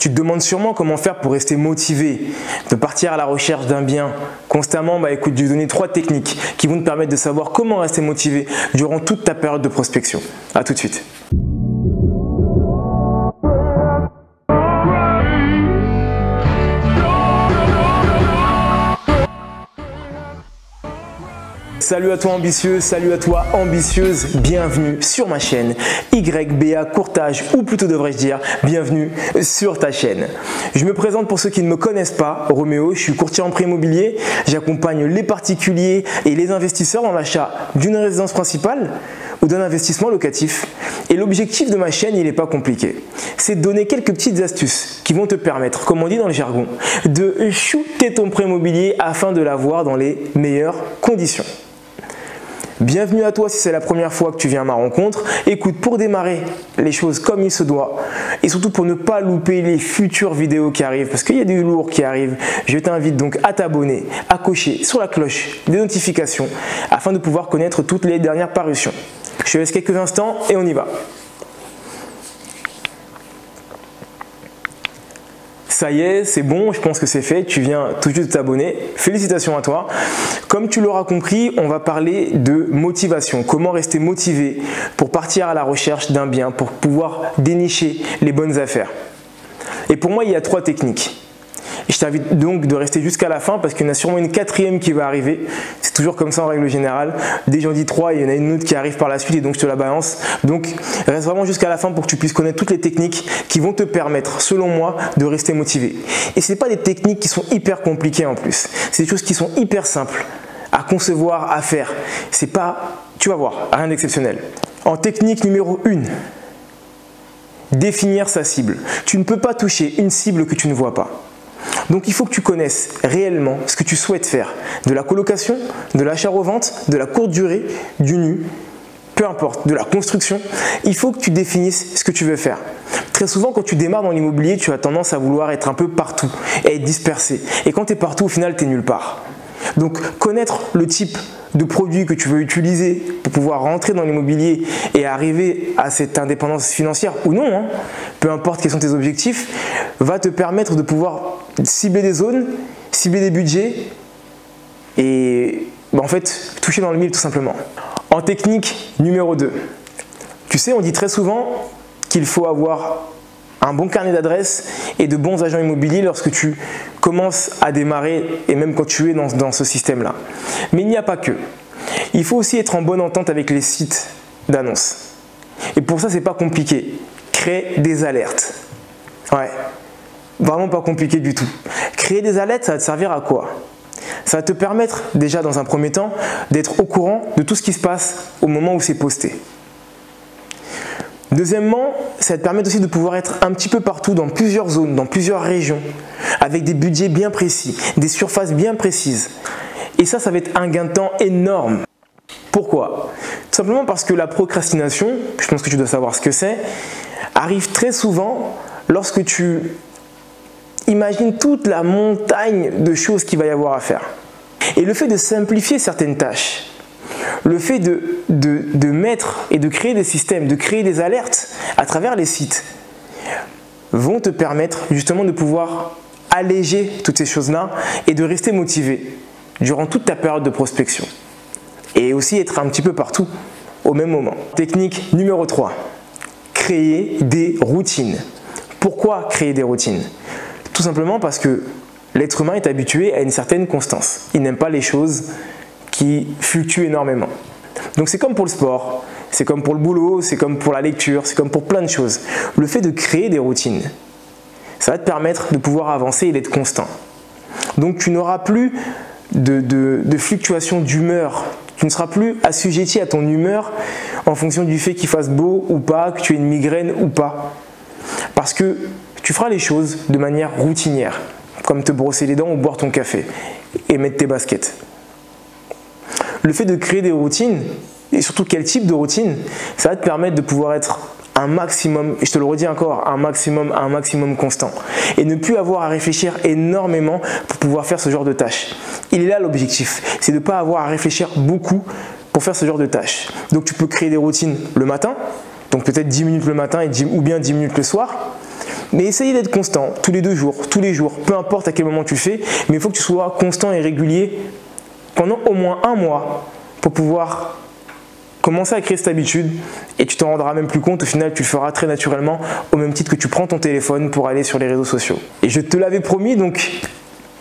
Tu te demandes sûrement comment faire pour rester motivé, de partir à la recherche d'un bien constamment. Écoute, je vais te donner 3 techniques qui vont te permettre de savoir comment rester motivé durant toute ta période de prospection. À tout de suite. Salut à toi ambitieux, salut à toi ambitieuse, bienvenue sur ma chaîne YBA Courtage, ou plutôt devrais-je dire, bienvenue sur ta chaîne. Je me présente pour ceux qui ne me connaissent pas, Roméo, je suis courtier en prêt immobilier, j'accompagne les particuliers et les investisseurs dans l'achat d'une résidence principale ou d'un investissement locatif. Et l'objectif de ma chaîne, il n'est pas compliqué. C'est de donner quelques petites astuces qui vont te permettre, comme on dit dans le jargon, de shooter ton prêt immobilier afin de l'avoir dans les meilleures conditions. Bienvenue à toi si c'est la première fois que tu viens à ma rencontre. Écoute, pour démarrer les choses comme il se doit et surtout pour ne pas louper les futures vidéos qui arrivent, parce qu'il y a du lourd qui arrive, je t'invite donc à t'abonner, à cocher sur la cloche des notifications afin de pouvoir connaître toutes les dernières parutions. Je te laisse quelques instants et on y va. Ça y est, c'est bon, je pense que c'est fait, tu viens tout de suite de t'abonner, félicitations à toi. Comme tu l'auras compris, on va parler de motivation, comment rester motivé pour partir à la recherche d'un bien, pour pouvoir dénicher les bonnes affaires. Et pour moi, il y a 3 techniques. Je t'invite donc de rester jusqu'à la fin parce qu'il y en a sûrement une 4e qui va arriver. C'est toujours comme ça en règle générale. Dès que j'en dis 3, il y en a une autre qui arrive par la suite et donc je te la balance. Donc reste vraiment jusqu'à la fin pour que tu puisses connaître toutes les techniques qui vont te permettre, selon moi, de rester motivé. Et ce n'est pas des techniques qui sont hyper compliquées en plus. C'est des choses qui sont hyper simples à concevoir, à faire. C'est pas, tu vas voir, rien d'exceptionnel. En technique numéro 1, définir sa cible. Tu ne peux pas toucher une cible que tu ne vois pas. Donc il faut que tu connaisses réellement ce que tu souhaites faire. De la colocation, de l'achat-revente, de la courte durée, du nu, peu importe, de la construction. Il faut que tu définisses ce que tu veux faire. Très souvent, quand tu démarres dans l'immobilier, tu as tendance à vouloir être un peu partout et être dispersé. Et quand tu es partout, au final, tu es nulle part. Donc connaître le type de produit que tu veux utiliser pour pouvoir rentrer dans l'immobilier et arriver à cette indépendance financière ou non, peu importe quels sont tes objectifs, va te permettre de pouvoir cibler des zones, cibler des budgets et en fait toucher dans le mille tout simplement. En technique numéro 2, tu sais, on dit très souvent qu'il faut avoir un bon carnet d'adresses et de bons agents immobiliers lorsque tu commences à démarrer et même quand tu es dans ce système-là. Mais il n'y a pas que. Il faut aussi être en bonne entente avec les sites d'annonces. Et pour ça, c'est pas compliqué. Crée des alertes. Ouais, vraiment pas compliqué du tout. Créer des alertes, ça va te servir à quoi? Ça va te permettre déjà dans un premier temps d'être au courant de tout ce qui se passe au moment où c'est posté. Deuxièmement, ça va te permettre aussi de pouvoir être un petit peu partout dans plusieurs zones, dans plusieurs régions, avec des budgets bien précis, des surfaces bien précises. Et ça va être un gain de temps énorme. Pourquoi? Tout simplement parce que la procrastination, je pense que tu dois savoir ce que c'est, arrive très souvent lorsque tu imagines toute la montagne de choses qu'il va y avoir à faire. Et le fait de simplifier certaines tâches, le fait de mettre et de créer des systèmes, de créer des alertes à travers les sites vont te permettre justement de pouvoir alléger toutes ces choses-là et de rester motivé durant toute ta période de prospection. Et aussi être un petit peu partout au même moment. Technique numéro 3, créer des routines. Pourquoi créer des routines? Tout simplement parce que l'être humain est habitué à une certaine constance. Il n'aime pas les choses qui fluctuent énormément. Donc c'est comme pour le sport, c'est comme pour le boulot, c'est comme pour la lecture, c'est comme pour plein de choses. Le fait de créer des routines, ça va te permettre de pouvoir avancer et d'être constant. Donc tu n'auras plus de fluctuations d'humeur. Tu ne seras plus assujetti à ton humeur en fonction du fait qu'il fasse beau ou pas, que tu aies une migraine ou pas. Parce que tu feras les choses de manière routinière, comme te brosser les dents ou boire ton café et mettre tes baskets. Le fait de créer des routines, et surtout quel type de routine, ça va te permettre de pouvoir être un maximum, et je te le redis encore, un maximum constant. Et ne plus avoir à réfléchir énormément pour pouvoir faire ce genre de tâches. Il est là l'objectif, c'est de ne pas avoir à réfléchir beaucoup pour faire ce genre de tâches. Donc tu peux créer des routines le matin, donc peut-être 10 minutes le matin ou bien 10 minutes le soir. Mais essaye d'être constant, tous les 2 jours, tous les jours, peu importe à quel moment tu le fais, mais il faut que tu sois constant et régulier pendant au moins 1 mois pour pouvoir commencer à créer cette habitude et tu t'en rendras même plus compte. Au final, tu le feras très naturellement au même titre que tu prends ton téléphone pour aller sur les réseaux sociaux. Et je te l'avais promis, donc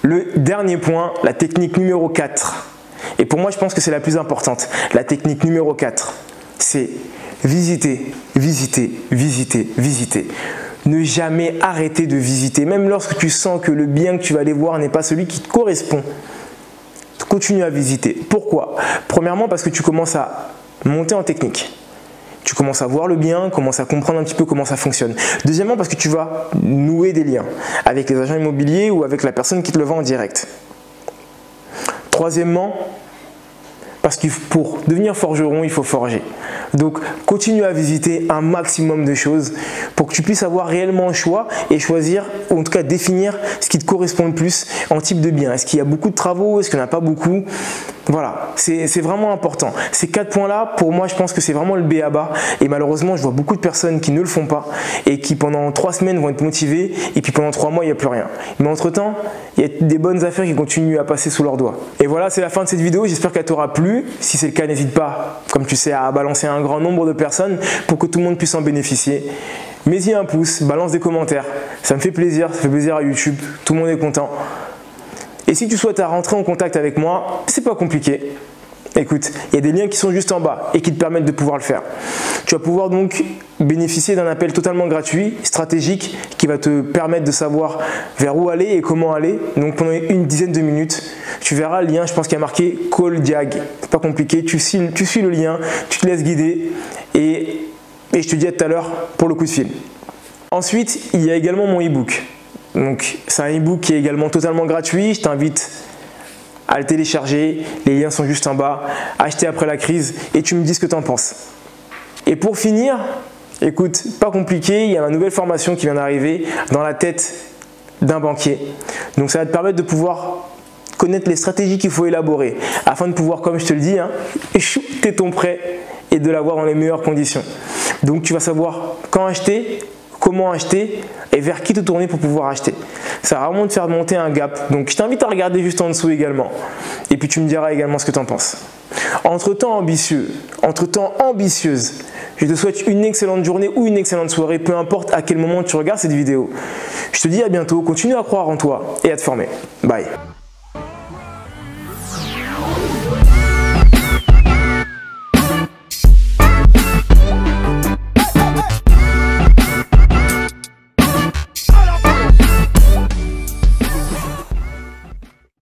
le dernier point, la technique numéro 4. Et pour moi, je pense que c'est la plus importante. La technique numéro 4, c'est visiter, visiter, visiter, visiter. Ne jamais arrêter de visiter, même lorsque tu sens que le bien que tu vas aller voir n'est pas celui qui te correspond. Continue à visiter. Pourquoi? Premièrement, parce que tu commences à monter en technique. Tu commences à voir le bien, commences à comprendre un petit peu comment ça fonctionne. Deuxièmement, parce que tu vas nouer des liens avec les agents immobiliers ou avec la personne qui te le vend en direct. Troisièmement, parce que pour devenir forgeron, il faut forger. Donc, continue à visiter un maximum de choses pour que tu puisses avoir réellement un choix et choisir, ou en tout cas définir ce qui te correspond le plus en type de bien. Est-ce qu'il y a beaucoup de travaux? Est-ce qu'il n'y en a pas beaucoup? Voilà, c'est vraiment important. Ces 4 points-là, pour moi, je pense que c'est vraiment le b.a.-ba. Et malheureusement, je vois beaucoup de personnes qui ne le font pas et qui pendant 3 semaines vont être motivées et puis pendant 3 mois, il n'y a plus rien. Mais entre-temps, il y a des bonnes affaires qui continuent à passer sous leurs doigts. Et voilà, c'est la fin de cette vidéo. J'espère qu'elle t'aura plu. Si c'est le cas, n'hésite pas, comme tu sais, à balancer un grand nombre de personnes pour que tout le monde puisse en bénéficier. Mets-y un pouce, balance des commentaires. Ça me fait plaisir, ça fait plaisir à YouTube. Tout le monde est content. Et si tu souhaites rentrer en contact avec moi, c'est pas compliqué. Écoute, il y a des liens qui sont juste en bas et qui te permettent de pouvoir le faire. Tu vas pouvoir donc bénéficier d'un appel totalement gratuit, stratégique, qui va te permettre de savoir vers où aller et comment aller. Donc pendant une dizaine de minutes, tu verras le lien, je pense qu'il y a marqué Call Diag. C'est pas compliqué, tu suis le lien, tu te laisses guider et je te dis à tout à l'heure pour le coup de fil. Ensuite, il y a également mon e-book. Donc c'est un e-book qui est également totalement gratuit. Je t'invite à le télécharger. Les liens sont juste en bas. Acheter après la crise et tu me dis ce que tu en penses. Et pour finir, écoute, pas compliqué, il y a une nouvelle formation qui vient d'arriver dans la tête d'un banquier. Donc ça va te permettre de pouvoir connaître les stratégies qu'il faut élaborer afin de pouvoir, comme je te le dis, shooter ton prêt et de l'avoir dans les meilleures conditions. Donc tu vas savoir quand acheter, comment acheter et vers qui te tourner pour pouvoir acheter. Ça va vraiment te faire monter un gap. Donc je t'invite à regarder juste en dessous également. Et puis tu me diras également ce que tu en penses. Entre-temps ambitieux, entre-temps ambitieuse, je te souhaite une excellente journée ou une excellente soirée, peu importe à quel moment tu regardes cette vidéo. Je te dis à bientôt, continue à croire en toi et à te former. Bye.